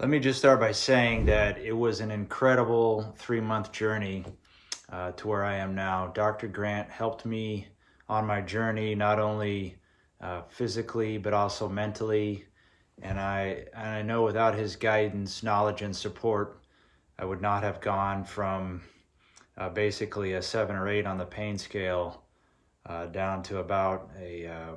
Let me just start by saying that it was an incredible 3-month journey to where I am now. Dr. Grant helped me on my journey, not only physically, but also mentally. And I know without his guidance, knowledge, and support, I would not have gone from basically a 7 or 8 on the pain scale down to about a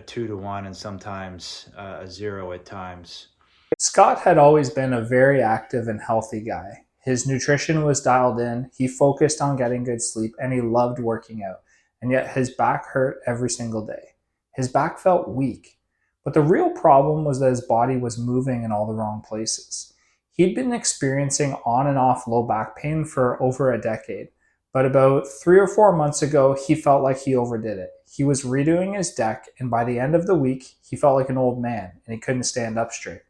2 to 1 and sometimes a 0 at times. Scott had always been a very active and healthy guy. His nutrition was dialed in, he focused on getting good sleep, and he loved working out. And yet his back hurt every single day. His back felt weak. But the real problem was that his body was moving in all the wrong places. He'd been experiencing on and off low back pain for over a decade. But about 3 or 4 months ago, he felt like he overdid it. He was redoing his deck, and by the end of the week, he felt like an old man and he couldn't stand up straight.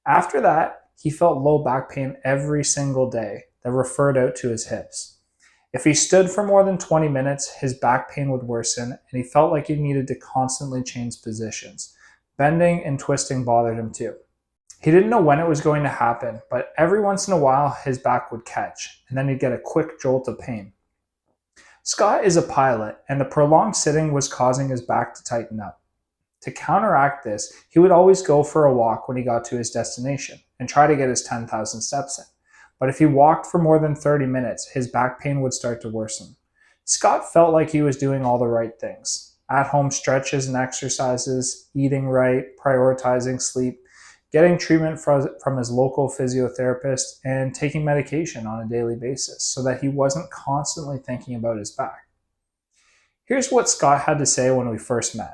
After that, he felt low back pain every single day that referred out to his hips. If he stood for more than 20 minutes, his back pain would worsen, and he felt like he needed to constantly change positions. Bending and twisting bothered him too. He didn't know when it was going to happen, but every once in a while his back would catch, and then he'd get a quick jolt of pain. Scott is a pilot, and the prolonged sitting was causing his back to tighten up. To counteract this, he would always go for a walk when he got to his destination and try to get his 10,000 steps in. But if he walked for more than 30 minutes, his back pain would start to worsen. Scott felt like he was doing all the right things: at home stretches and exercises, eating right, prioritizing sleep, getting treatment from his local physiotherapist, and taking medication on a daily basis so that he wasn't constantly thinking about his back. Here's what Scott had to say when we first met.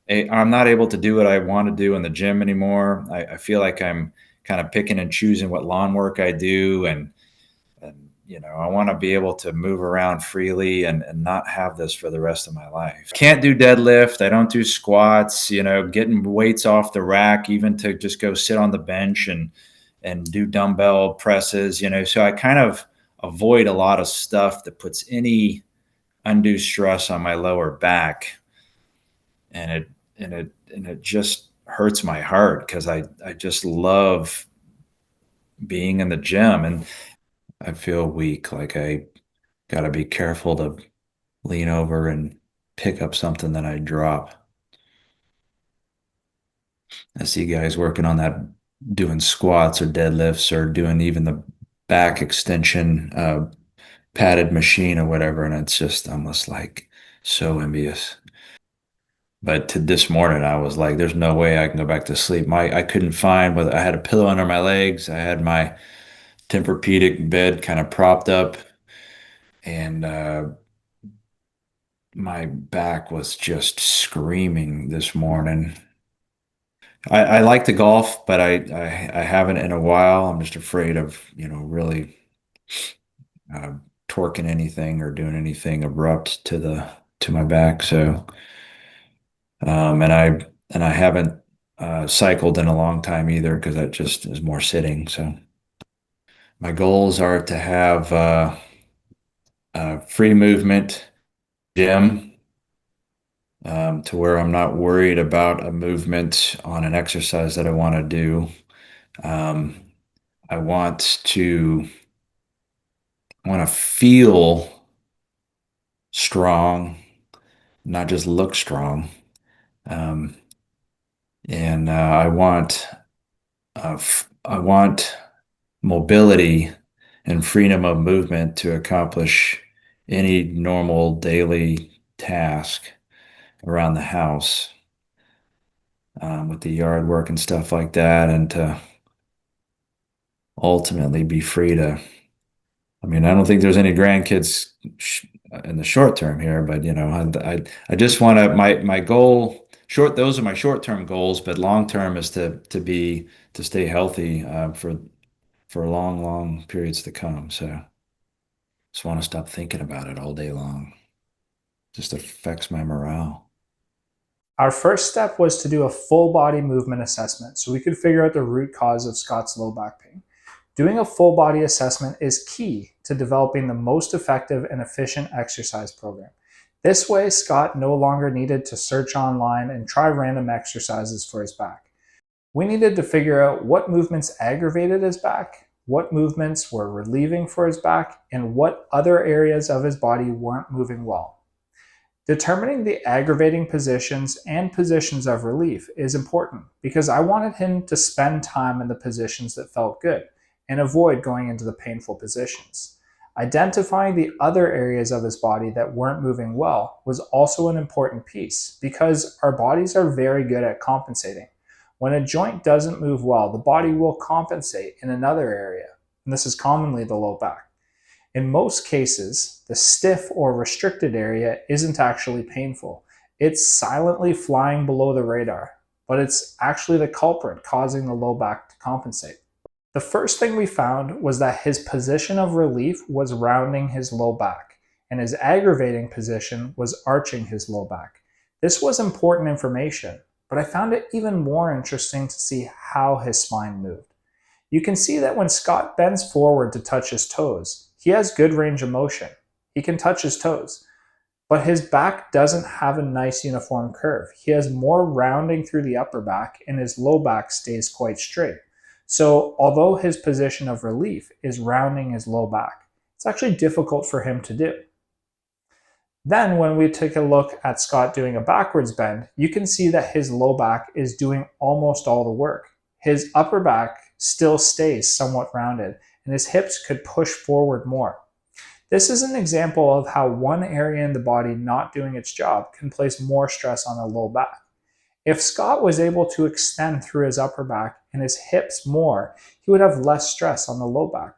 I'm not able to do what I want to do in the gym anymore. I feel like I'm kind of picking and choosing what lawn work I do, and I want to be able to move around freely and not have this for the rest of my life. Can't do deadlift. I don't do squats. Getting weights off the rack, even to just go sit on the bench and do dumbbell presses. So I kind of avoid a lot of stuff that puts any undue stress on my lower back, and it just hurts my heart because I just love being in the gym, and I feel weak. Like I got to be careful to lean over and pick up something that I drop. I see guys working on that, doing squats or deadlifts or doing even the back extension padded machine or whatever, and it's just I'm just like so envious. But to this morning, I was like, "There's no way I can go back to sleep." I couldn't find whether I had a pillow under my legs. I had my Tempur-Pedic bed kind of propped up, and my back was just screaming this morning. I like to golf, but I haven't in a while. I'm just afraid of really uh, torquing anything or doing anything abrupt to my back. So. And I haven't cycled in a long time either because that just is more sitting. So my goals are to have free movement gym, to where I'm not worried about a movement on an exercise that I want to do. Um, I want to feel strong, not just look strong. Um, and I want mobility and freedom of movement to accomplish any normal daily task around the house, with the yard work and stuff like that, and to ultimately be free to. I mean, I don't think there's any grandkids in the short term here, but I just want to my goal short. Those are my short term goals, but long term is to stay healthy for long, long periods to come. So just want to stop thinking about it all day long. Just affects my morale. Our first step was to do a full body movement assessment so we could figure out the root cause of Scott's low back pain. Doing a full body assessment is key to developing the most effective and efficient exercise program. This way, Scott no longer needed to search online and try random exercises for his back. We needed to figure out what movements aggravated his back, what movements were relieving for his back, and what other areas of his body weren't moving well. Determining the aggravating positions and positions of relief is important because I wanted him to spend time in the positions that felt good and avoid going into the painful positions. Identifying the other areas of his body that weren't moving well was also an important piece because our bodies are very good at compensating. When a joint doesn't move well, the body will compensate in another area, and this is commonly the low back. In most cases, the stiff or restricted area isn't actually painful. It's silently flying below the radar, but it's actually the culprit causing the low back to compensate. The first thing we found was that his position of relief was rounding his low back, and his aggravating position was arching his low back. This was important information, but I found it even more interesting to see how his spine moved. You can see that when Scott bends forward to touch his toes, he has good range of motion. He can touch his toes, but his back doesn't have a nice uniform curve. He has more rounding through the upper back and his low back stays quite straight. So although his position of relief is rounding his low back, it's actually difficult for him to do. Then when we take a look at Scott doing a backwards bend, you can see that his low back is doing almost all the work. His upper back still stays somewhat rounded, and his hips could push forward more. This is an example of how one area in the body not doing its job can place more stress on the low back. If Scott was able to extend through his upper back and his hips more, he would have less stress on the low back.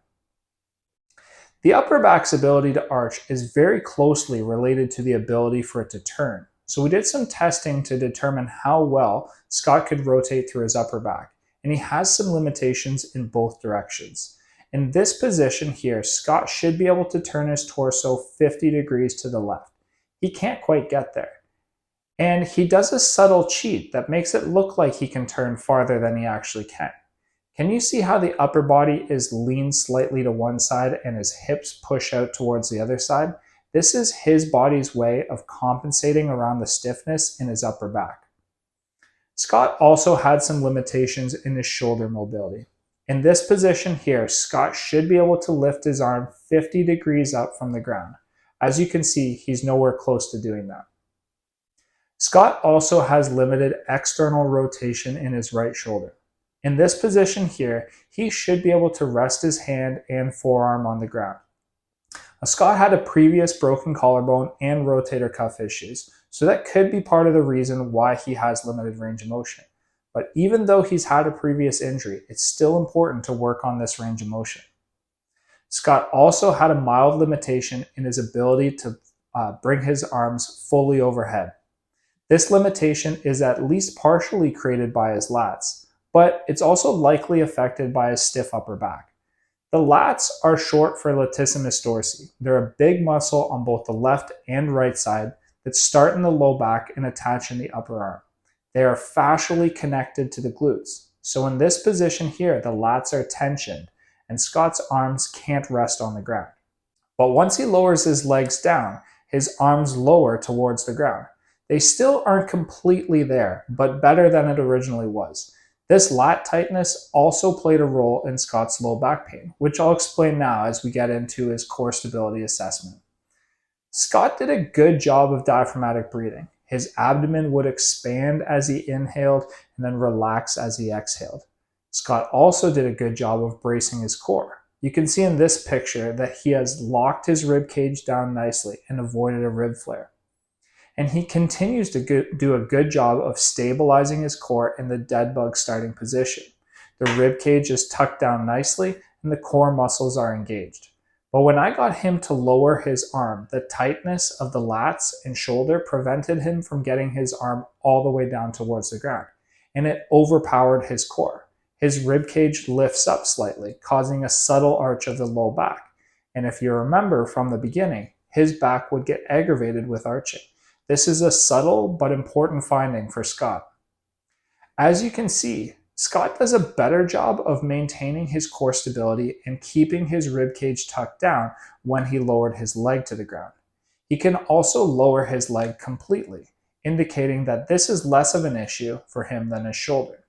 The upper back's ability to arch is very closely related to the ability for it to turn. So we did some testing to determine how well Scott could rotate through his upper back, and he has some limitations in both directions. In this position here, Scott should be able to turn his torso 50 degrees to the left. He can't quite get there. And he does a subtle cheat that makes it look like he can turn farther than he actually can. Can you see how the upper body is leaned slightly to one side and his hips push out towards the other side? This is his body's way of compensating around the stiffness in his upper back. Scott also had some limitations in his shoulder mobility. In this position here, Scott should be able to lift his arm 50 degrees up from the ground. As you can see, he's nowhere close to doing that. Scott also has limited external rotation in his right shoulder. In this position here, he should be able to rest his hand and forearm on the ground. Scott had a previous broken collarbone and rotator cuff issues, so that could be part of the reason why he has limited range of motion. But even though he's had a previous injury, it's still important to work on this range of motion. Scott also had a mild limitation in his ability to bring his arms fully overhead. This limitation is at least partially created by his lats, but it's also likely affected by his stiff upper back. The lats are short for latissimus dorsi. They're a big muscle on both the left and right side that start in the low back and attach in the upper arm. They are fascially connected to the glutes. So in this position here, the lats are tensioned and Scott's arms can't rest on the ground. But once he lowers his legs down, his arms lower towards the ground. They still aren't completely there, but better than it originally was. This lat tightness also played a role in Scott's low back pain, which I'll explain now as we get into his core stability assessment. Scott did a good job of diaphragmatic breathing. His abdomen would expand as he inhaled and then relax as he exhaled. Scott also did a good job of bracing his core. You can see in this picture that he has locked his rib cage down nicely and avoided a rib flare. And he continues to do a good job of stabilizing his core in the dead bug starting position. The rib cage is tucked down nicely and the core muscles are engaged. But when I got him to lower his arm, the tightness of the lats and shoulder prevented him from getting his arm all the way down towards the ground, and it overpowered his core. His rib cage lifts up slightly, causing a subtle arch of the low back. And if you remember from the beginning, his back would get aggravated with arching. This is a subtle but important finding for Scott. As you can see, Scott does a better job of maintaining his core stability and keeping his rib cage tucked down when he lowered his leg to the ground. He can also lower his leg completely, indicating that this is less of an issue for him than his shoulder.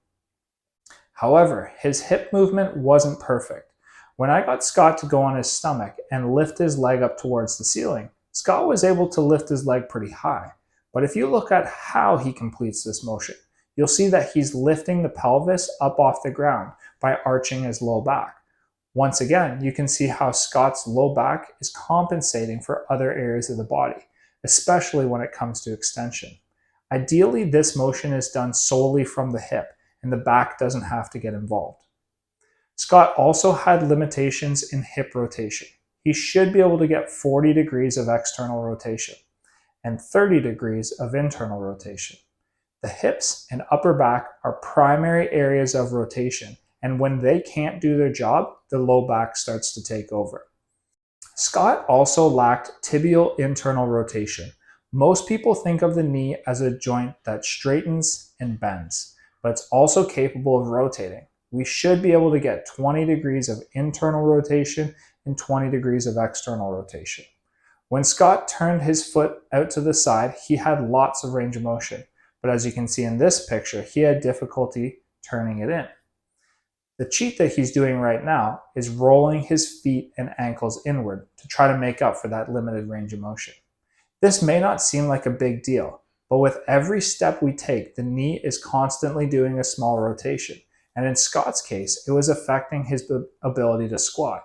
However, his hip movement wasn't perfect. When I got Scott to go on his stomach and lift his leg up towards the ceiling, Scott was able to lift his leg pretty high. But if you look at how he completes this motion, you'll see that he's lifting the pelvis up off the ground by arching his low back. Once again, you can see how Scott's low back is compensating for other areas of the body, especially when it comes to extension. Ideally, this motion is done solely from the hip, and the back doesn't have to get involved. Scott also had limitations in hip rotation. He should be able to get 40 degrees of external rotation and 30 degrees of internal rotation. The hips and upper back are primary areas of rotation, and when they can't do their job, the low back starts to take over. Scott also lacked tibial internal rotation. Most people think of the knee as a joint that straightens and bends, but it's also capable of rotating. We should be able to get 20 degrees of internal rotation and 20 degrees of external rotation. When Scott turned his foot out to the side, he had lots of range of motion, but as you can see in this picture, he had difficulty turning it in. The cheat that he's doing right now is rolling his feet and ankles inward to try to make up for that limited range of motion. This may not seem like a big deal, but with every step we take, the knee is constantly doing a small rotation, and in Scott's case, it was affecting his ability to squat.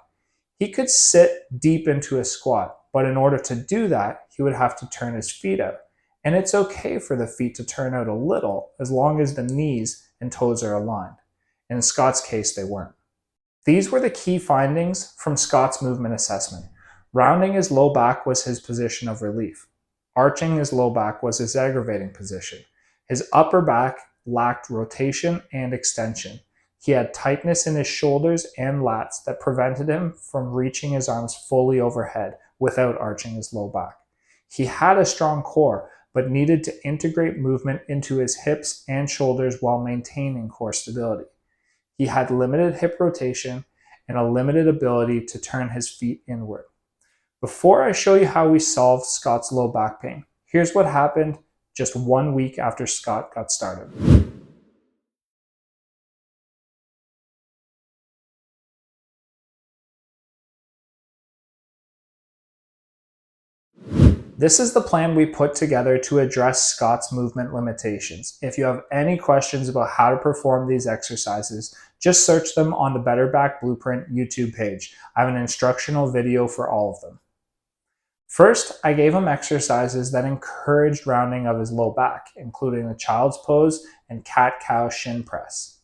He could sit deep into a squat, but in order to do that, he would have to turn his feet out. And it's okay for the feet to turn out a little as long as the knees and toes are aligned. In Scott's case, they weren't. These were the key findings from Scott's movement assessment. Rounding his low back was his position of relief. Arching his low back was his aggravating position. His upper back lacked rotation and extension. He had tightness in his shoulders and lats that prevented him from reaching his arms fully overhead without arching his low back. He had a strong core, but needed to integrate movement into his hips and shoulders while maintaining core stability. He had limited hip rotation and a limited ability to turn his feet inward. Before I show you how we solved Scott's low back pain, here's what happened just 1 week after Scott got started. This is the plan we put together to address Scott's movement limitations. If you have any questions about how to perform these exercises, just search them on the Better Back Blueprint YouTube page. I have an instructional video for all of them. First, I gave him exercises that encouraged rounding of his low back, including the child's pose and cat-cow shin press.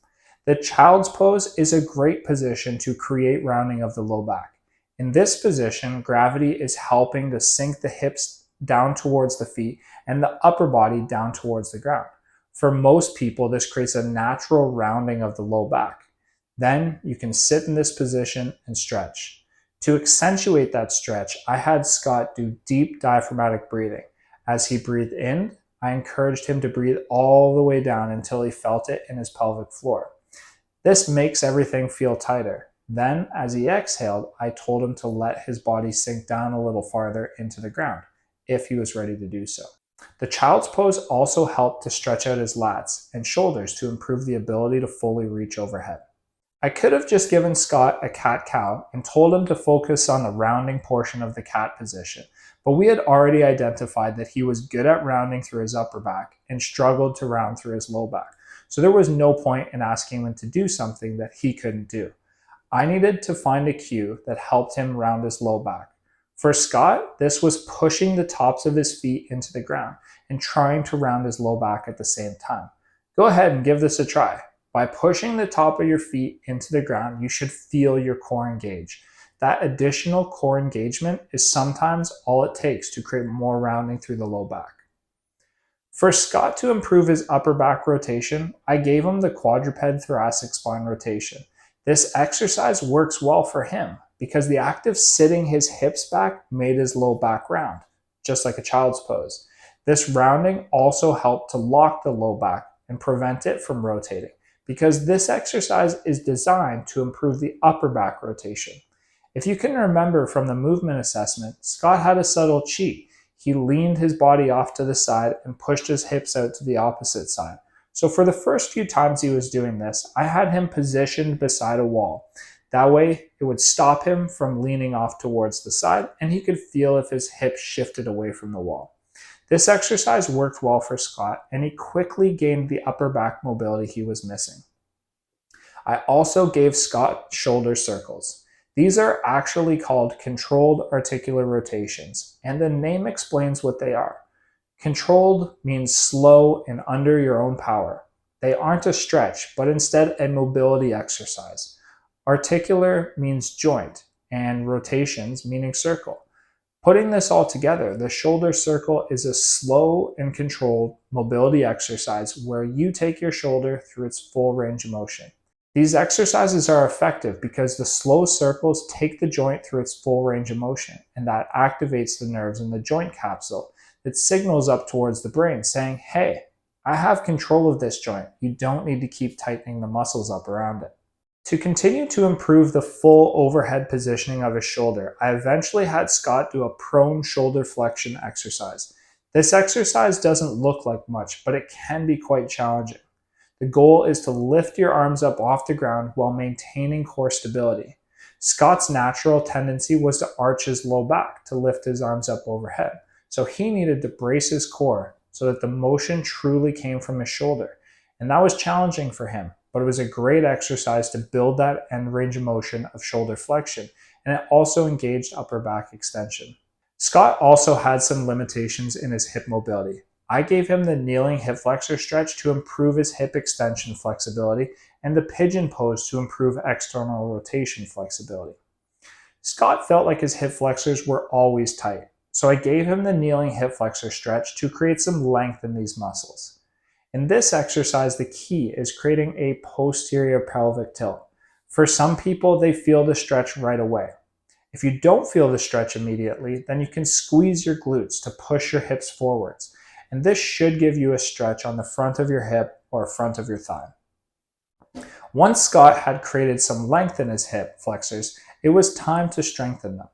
The child's pose is a great position to create rounding of the low back. In this position, gravity is helping to sink the hips down towards the feet and the upper body down towards the ground. For most people, this creates a natural rounding of the low back. Then you can sit in this position and stretch. To accentuate that stretch, I had Scott do deep diaphragmatic breathing. As he breathed in, I encouraged him to breathe all the way down until he felt it in his pelvic floor. This makes everything feel tighter. Then, as he exhaled, I told him to let his body sink down a little farther into the ground, if he was ready to do so. The child's pose also helped to stretch out his lats and shoulders to improve the ability to fully reach overhead. I could have just given Scott a cat-cow and told him to focus on the rounding portion of the cat position, but we had already identified that he was good at rounding through his upper back and struggled to round through his low back, so there was no point in asking him to do something that he couldn't do. I needed to find a cue that helped him round his low back. For Scott, this was pushing the tops of his feet into the ground and trying to round his low back at the same time. Go ahead and give this a try. By pushing the top of your feet into the ground, you should feel your core engage. That additional core engagement is sometimes all it takes to create more rounding through the low back. For Scott to improve his upper back rotation, I gave him the quadruped thoracic spine rotation. This exercise works well for him because the act of sitting his hips back made his low back round, just like a child's pose. This rounding also helped to lock the low back and prevent it from rotating, because this exercise is designed to improve the upper back rotation. If you can remember from the movement assessment, Scott had a subtle cheat. He leaned his body off to the side and pushed his hips out to the opposite side. So for the first few times he was doing this, I had him positioned beside a wall. That way, it would stop him from leaning off towards the side, and he could feel if his hips shifted away from the wall. This exercise worked well for Scott, and he quickly gained the upper back mobility he was missing. I also gave Scott shoulder circles. These are actually called controlled articular rotations, and the name explains what they are. Controlled means slow and under your own power. They aren't a stretch, but instead a mobility exercise. Articular means joint, and rotations meaning circle. Putting this all together, the shoulder circle is a slow and controlled mobility exercise where you take your shoulder through its full range of motion. These exercises are effective because the slow circles take the joint through its full range of motion, and that activates the nerves in the joint capsule that signals up towards the brain saying, hey, I have control of this joint. You don't need to keep tightening the muscles up around it. To continue to improve the full overhead positioning of his shoulder, I eventually had Scott do a prone shoulder flexion exercise. This exercise doesn't look like much, but it can be quite challenging. The goal is to lift your arms up off the ground while maintaining core stability. Scott's natural tendency was to arch his low back to lift his arms up overhead, so he needed to brace his core so that the motion truly came from his shoulder. And that was challenging for him, but it was a great exercise to build that end range of motion of shoulder flexion, and it also engaged upper back extension. Scott also had some limitations in his hip mobility. I gave him the kneeling hip flexor stretch to improve his hip extension flexibility and the pigeon pose to improve external rotation flexibility. Scott felt like his hip flexors were always tight, so I gave him the kneeling hip flexor stretch to create some length in these muscles. In this exercise, the key is creating a posterior pelvic tilt. For some people, they feel the stretch right away. If you don't feel the stretch immediately, then you can squeeze your glutes to push your hips forwards. And this should give you a stretch on the front of your hip or front of your thigh. Once Scott had created some length in his hip flexors, it was time to strengthen them.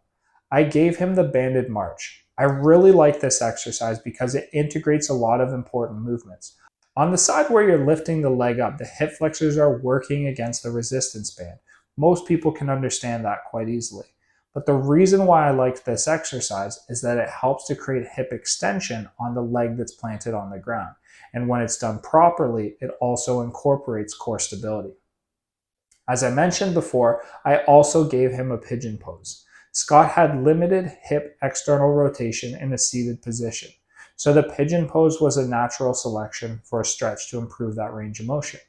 I gave him the banded march. I really like this exercise because it integrates a lot of important movements. On the side where you're lifting the leg up, the hip flexors are working against the resistance band. Most people can understand that quite easily. But the reason why I liked this exercise is that it helps to create hip extension on the leg that's planted on the ground. And when it's done properly, it also incorporates core stability. As I mentioned before, I also gave him a pigeon pose. Scott had limited hip external rotation in a seated position, so the pigeon pose was a natural selection for a stretch to improve that range of motion.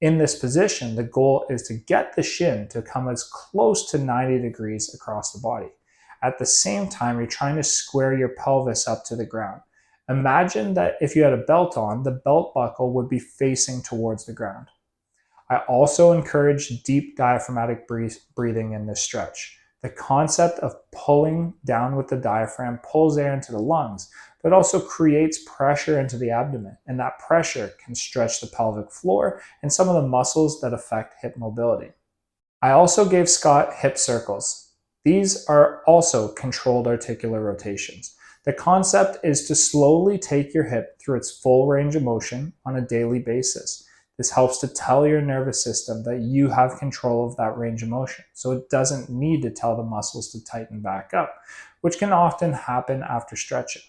In this position, the goal is to get the shin to come as close to 90 degrees across the body. At the same time, you're trying to square your pelvis up to the ground. Imagine that if you had a belt on, the belt buckle would be facing towards the ground. I also encourage deep diaphragmatic breathing in this stretch. The concept of pulling down with the diaphragm pulls air into the lungs, but also creates pressure into the abdomen, and that pressure can stretch the pelvic floor and some of the muscles that affect hip mobility. I also gave Scott hip circles. These are also controlled articular rotations. The concept is to slowly take your hip through its full range of motion on a daily basis. This helps to tell your nervous system that you have control of that range of motion, so it doesn't need to tell the muscles to tighten back up, which can often happen after stretching.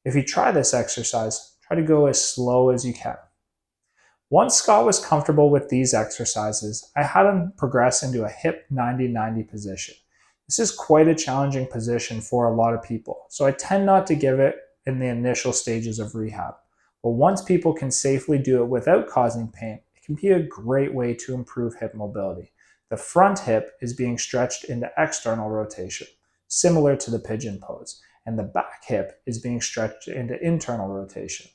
If you try this exercise, try to go as slow as you can. Once Scott was comfortable with these exercises, I had him progress into a hip 90-90 position. This is quite a challenging position for a lot of people, so I tend not to give it in the initial stages of rehab. But once people can safely do it without causing pain, it can be a great way to improve hip mobility. The front hip is being stretched into external rotation, similar to the pigeon pose, and the back hip is being stretched into internal rotation.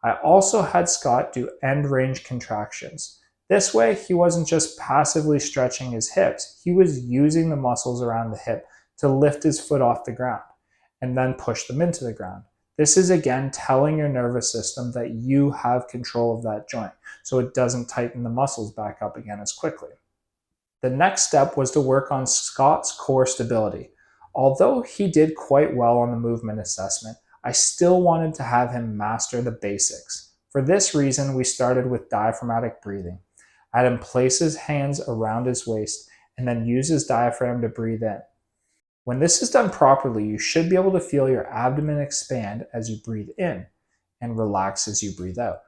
I also had Scott do end range contractions. This way, he wasn't just passively stretching his hips, he was using the muscles around the hip to lift his foot off the ground and then push them into the ground. This is again telling your nervous system that you have control of that joint, so it doesn't tighten the muscles back up again as quickly. The next step was to work on Scott's core stability. Although he did quite well on the movement assessment, I still wanted to have him master the basics. For this reason, we started with diaphragmatic breathing. I had him place his hands around his waist and then use his diaphragm to breathe in. When this is done properly, you should be able to feel your abdomen expand as you breathe in and relax as you breathe out.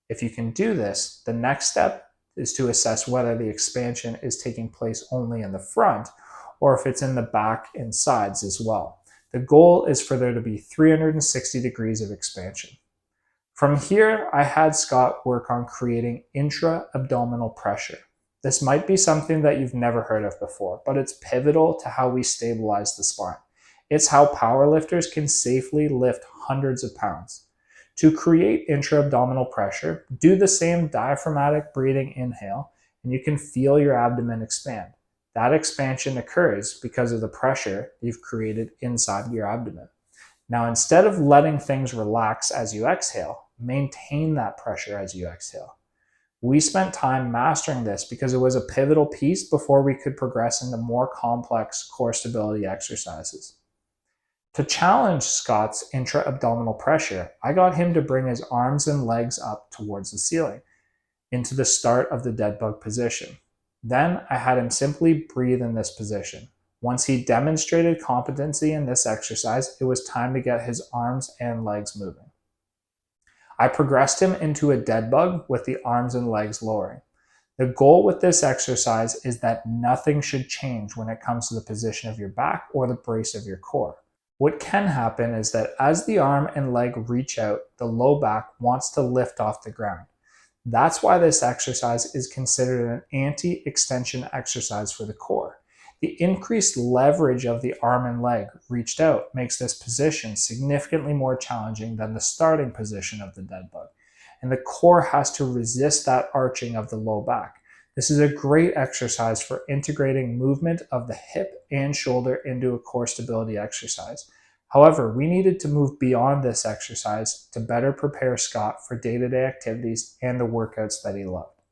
If you can do this, the next step is to assess whether the expansion is taking place only in the front or if it's in the back and sides as well. The goal is for there to be 360 degrees of expansion. From here, I had Scott work on creating intra-abdominal pressure. This might be something that you've never heard of before, but it's pivotal to how we stabilize the spine. It's how powerlifters can safely lift hundreds of pounds. To create intra-abdominal pressure, do the same diaphragmatic breathing inhale, and you can feel your abdomen expand. That expansion occurs because of the pressure you've created inside your abdomen. Now, instead of letting things relax as you exhale, maintain that pressure as you exhale. We spent time mastering this because it was a pivotal piece before we could progress into more complex core stability exercises. To challenge Scott's intra-abdominal pressure, I got him to bring his arms and legs up towards the ceiling, into the start of the dead bug position. Then I had him simply breathe in this position. Once he demonstrated competency in this exercise, it was time to get his arms and legs moving. I progressed him into a dead bug with the arms and legs lowering. The goal with this exercise is that nothing should change when it comes to the position of your back or the brace of your core. What can happen is that as the arm and leg reach out, the low back wants to lift off the ground. That's why this exercise is considered an anti-extension exercise for the core. The increased leverage of the arm and leg reached out makes this position significantly more challenging than the starting position of the dead bug, and the core has to resist that arching of the low back. This is a great exercise for integrating movement of the hip and shoulder into a core stability exercise. However, we needed to move beyond this exercise to better prepare Scott for day-to-day activities and the workouts that he loved.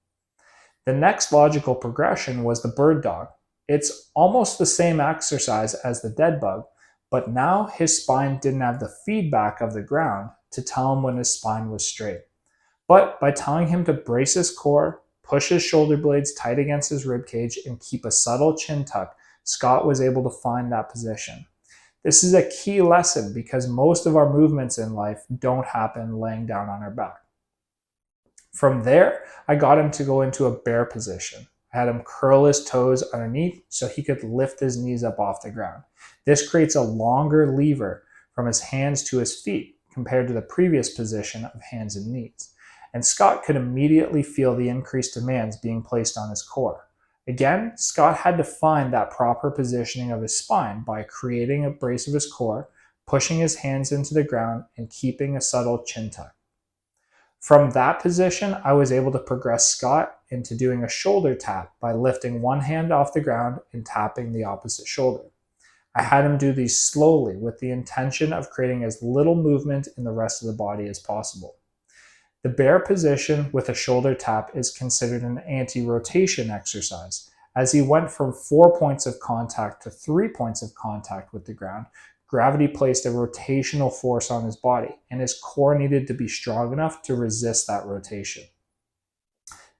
The next logical progression was the bird dog. It's almost the same exercise as the dead bug, but now his spine didn't have the feedback of the ground to tell him when his spine was straight. But by telling him to brace his core, push his shoulder blades tight against his ribcage, and keep a subtle chin tuck, Scott was able to find that position. This is a key lesson because most of our movements in life don't happen laying down on our back. From there, I got him to go into a bear position. I had him curl his toes underneath so he could lift his knees up off the ground. This creates a longer lever from his hands to his feet compared to the previous position of hands and knees. And Scott could immediately feel the increased demands being placed on his core. Again, Scott had to find that proper positioning of his spine by creating a brace of his core, pushing his hands into the ground, and keeping a subtle chin tuck. From that position, I was able to progress Scott into doing a shoulder tap by lifting one hand off the ground and tapping the opposite shoulder. I had him do these slowly with the intention of creating as little movement in the rest of the body as possible. The bear position with a shoulder tap is considered an anti-rotation exercise, as he went from 4 points of contact to 3 points of contact with the ground. Gravity placed a rotational force on his body, and his core needed to be strong enough to resist that rotation.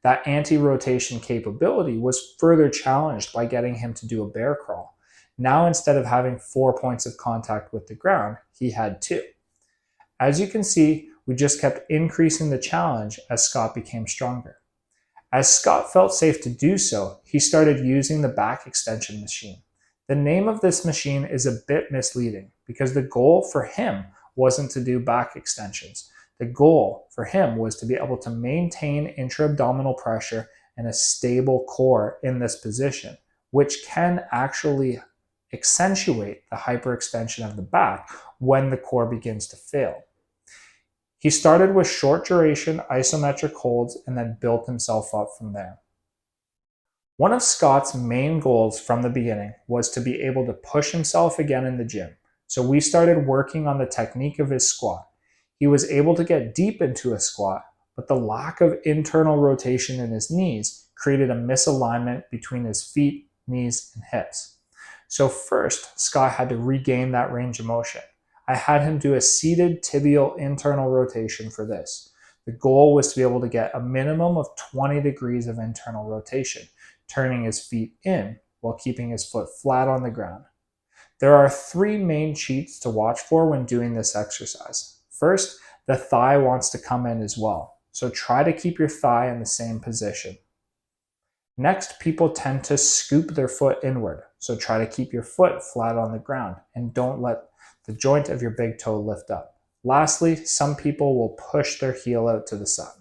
That anti-rotation capability was further challenged by getting him to do a bear crawl. Now, instead of having 4 points of contact with the ground, he had 2. As you can see, we just kept increasing the challenge as Scott became stronger. As Scott felt safe to do so, he started using the back extension machine. The name of this machine is a bit misleading because the goal for him wasn't to do back extensions. The goal for him was to be able to maintain intra-abdominal pressure and a stable core in this position, which can actually accentuate the hyperextension of the back when the core begins to fail. He started with short duration isometric holds and then built himself up from there. One of Scott's main goals from the beginning was to be able to push himself again in the gym. So we started working on the technique of his squat. He was able to get deep into a squat, but the lack of internal rotation in his knees created a misalignment between his feet, knees, and hips. So first, Scott had to regain that range of motion. I had him do a seated tibial internal rotation for this. The goal was to be able to get a minimum of 20 degrees of internal rotation, turning his feet in while keeping his foot flat on the ground. There are 3 main cheats to watch for when doing this exercise. First, the thigh wants to come in as well, so try to keep your thigh in the same position. Next, people tend to scoop their foot inward, so try to keep your foot flat on the ground and don't let the joint of your big toe lift up. Lastly, some people will push their heel out to the side.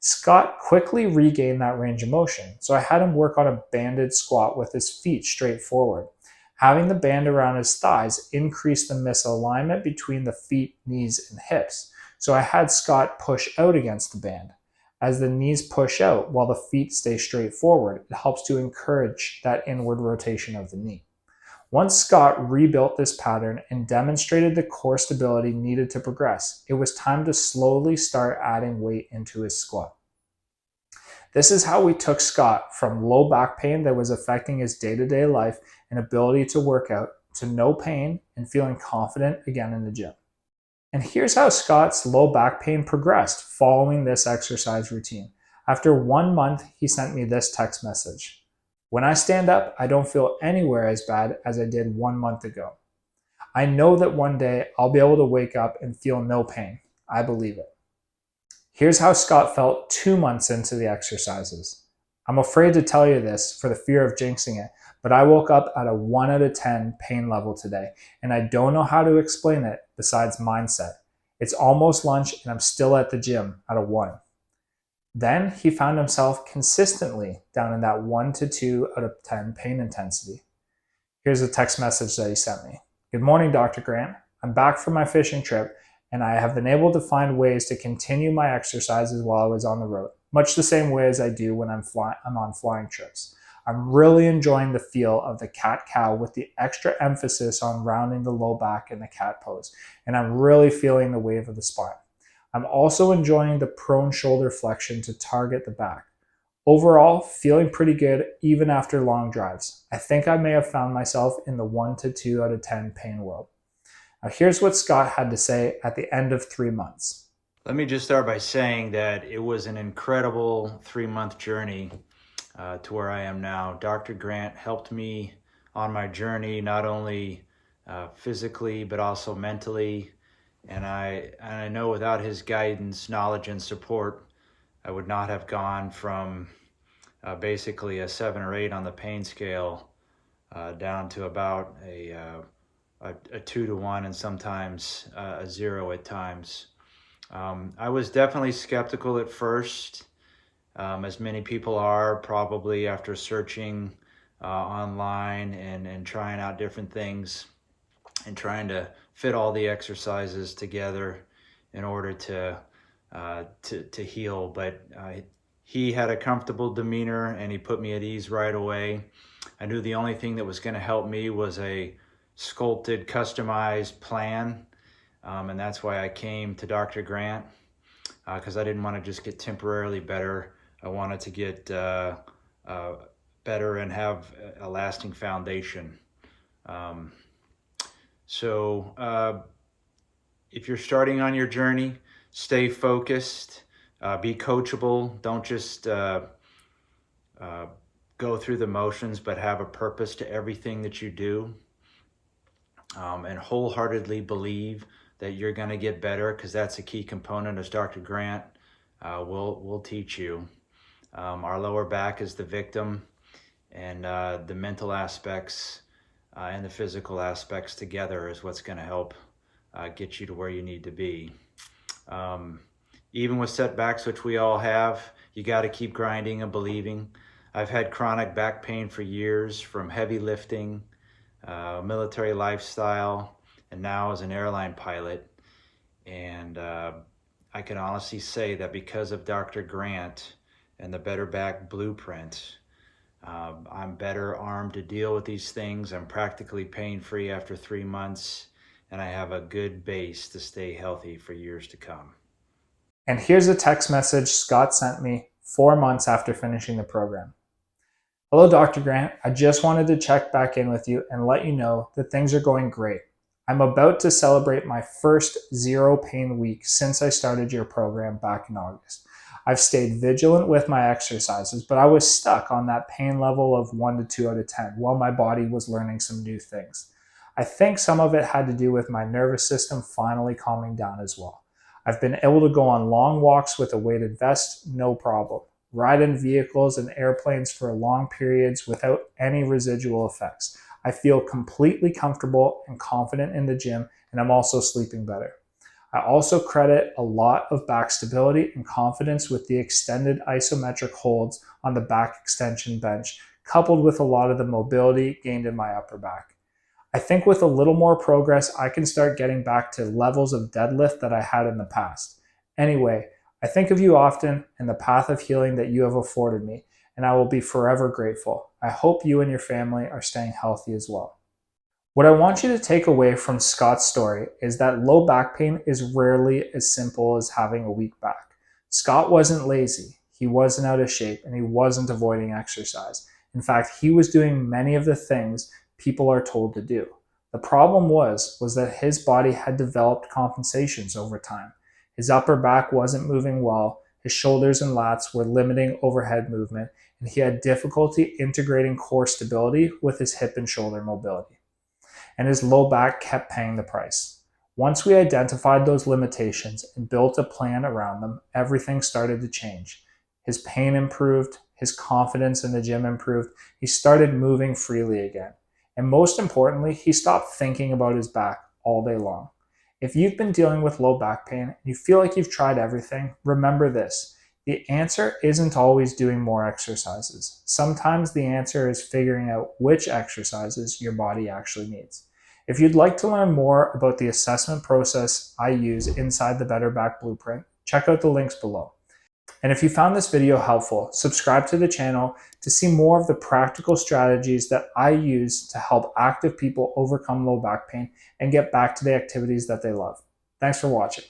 Scott quickly regained that range of motion, so I had him work on a banded squat with his feet straight forward. Having the band around his thighs increased the misalignment between the feet, knees, and hips, so I had Scott push out against the band. As the knees push out while the feet stay straight forward, it helps to encourage that inward rotation of the knee. Once Scott rebuilt this pattern and demonstrated the core stability needed to progress, it was time to slowly start adding weight into his squat. This is how we took Scott from low back pain that was affecting his day-to-day life and ability to work out to no pain and feeling confident again in the gym. And here's how Scott's low back pain progressed following this exercise routine. After 1 month, he sent me this text message. When I stand up, I don't feel anywhere as bad as I did 1 month ago. I know that one day I'll be able to wake up and feel no pain. I believe it. Here's how Scott felt 2 months into the exercises. I'm afraid to tell you this for the fear of jinxing it, but I woke up at a 1 out of 10 pain level today, and I don't know how to explain it besides mindset. It's almost lunch and I'm still at the gym at a 1. Then he found himself consistently down in that 1 to 2 out of 10 pain intensity. Here's a text message that he sent me. Good morning, Dr. Grant. I'm back from my fishing trip, and I have been able to find ways to continue my exercises while I was on the road, much the same way as I do when I'm on flying trips. I'm really enjoying the feel of the cat-cow with the extra emphasis on rounding the low back in the cat pose, and I'm really feeling the wave of the spine. I'm also enjoying the prone shoulder flexion to target the back. Overall, feeling pretty good even after long drives. I think I may have found myself in the 1 to 2 out of 10 pain world. Now here's what Scott had to say at the end of 3 months. Let me just start by saying that it was an incredible 3-month journey to where I am now. Dr. Grant helped me on my journey, not only physically, but also mentally. And I know without his guidance, knowledge, and support, I would not have gone from basically a 7 or 8 on the pain scale down to about a 2 to 1 and sometimes a 0 at times. I was definitely skeptical at first, as many people are probably after searching online and trying out different things and trying to fit all the exercises together in order to heal. But he had a comfortable demeanor and he put me at ease right away. I knew the only thing that was going to help me was a sculpted, customized plan. And that's why I came to Dr. Grant, because I didn't want to just get temporarily better. I wanted to get better and have a lasting foundation. So if you're starting on your journey, stay focused, be coachable. Don't just go through the motions, but have a purpose to everything that you do. And wholeheartedly believe that you're going to get better, because that's a key component, as Dr. Grant will teach you. Our lower back is the victim, and the mental aspects and the physical aspects together is what's going to help get you to where you need to be. Even with setbacks, which we all have, you got to keep grinding and believing. I've had chronic back pain for years from heavy lifting, military lifestyle, and now as an airline pilot. And I can honestly say that because of Dr. Grant and the Better Back Blueprint, I'm better armed to deal with these things. I'm practically pain-free after 3 months, and I have a good base to stay healthy for years to come. And here's a text message Scott sent me 4 months after finishing the program. Hello, Dr. Grant. I just wanted to check back in with you and let you know that things are going great. I'm about to celebrate my first zero pain week since I started your program back in August. I've stayed vigilant with my exercises, but I was stuck on that pain level of 1 to 2 out of 10 while my body was learning some new things. I think some of it had to do with my nervous system finally calming down as well. I've been able to go on long walks with a weighted vest, no problem. Ride in vehicles and airplanes for long periods without any residual effects. I feel completely comfortable and confident in the gym, and I'm also sleeping better. I also credit a lot of back stability and confidence with the extended isometric holds on the back extension bench, coupled with a lot of the mobility gained in my upper back. I think with a little more progress, I can start getting back to levels of deadlift that I had in the past. Anyway, I think of you often and the path of healing that you have afforded me, and I will be forever grateful. I hope you and your family are staying healthy as well. What I want you to take away from Scott's story is that low back pain is rarely as simple as having a weak back. Scott wasn't lazy, he wasn't out of shape, and he wasn't avoiding exercise. In fact, he was doing many of the things people are told to do. The problem was that his body had developed compensations over time. His upper back wasn't moving well, his shoulders and lats were limiting overhead movement, and he had difficulty integrating core stability with his hip and shoulder mobility. And his low back kept paying the price. Once we identified those limitations and built a plan around them, everything started to change. His pain improved, his confidence in the gym improved, he started moving freely again. And most importantly, he stopped thinking about his back all day long. If you've been dealing with low back pain and you feel like you've tried everything, remember this. The answer isn't always doing more exercises. Sometimes the answer is figuring out which exercises your body actually needs. If you'd like to learn more about the assessment process I use inside the Better Back Blueprint, check out the links below. And if you found this video helpful, subscribe to the channel to see more of the practical strategies that I use to help active people overcome low back pain and get back to the activities that they love. Thanks for watching.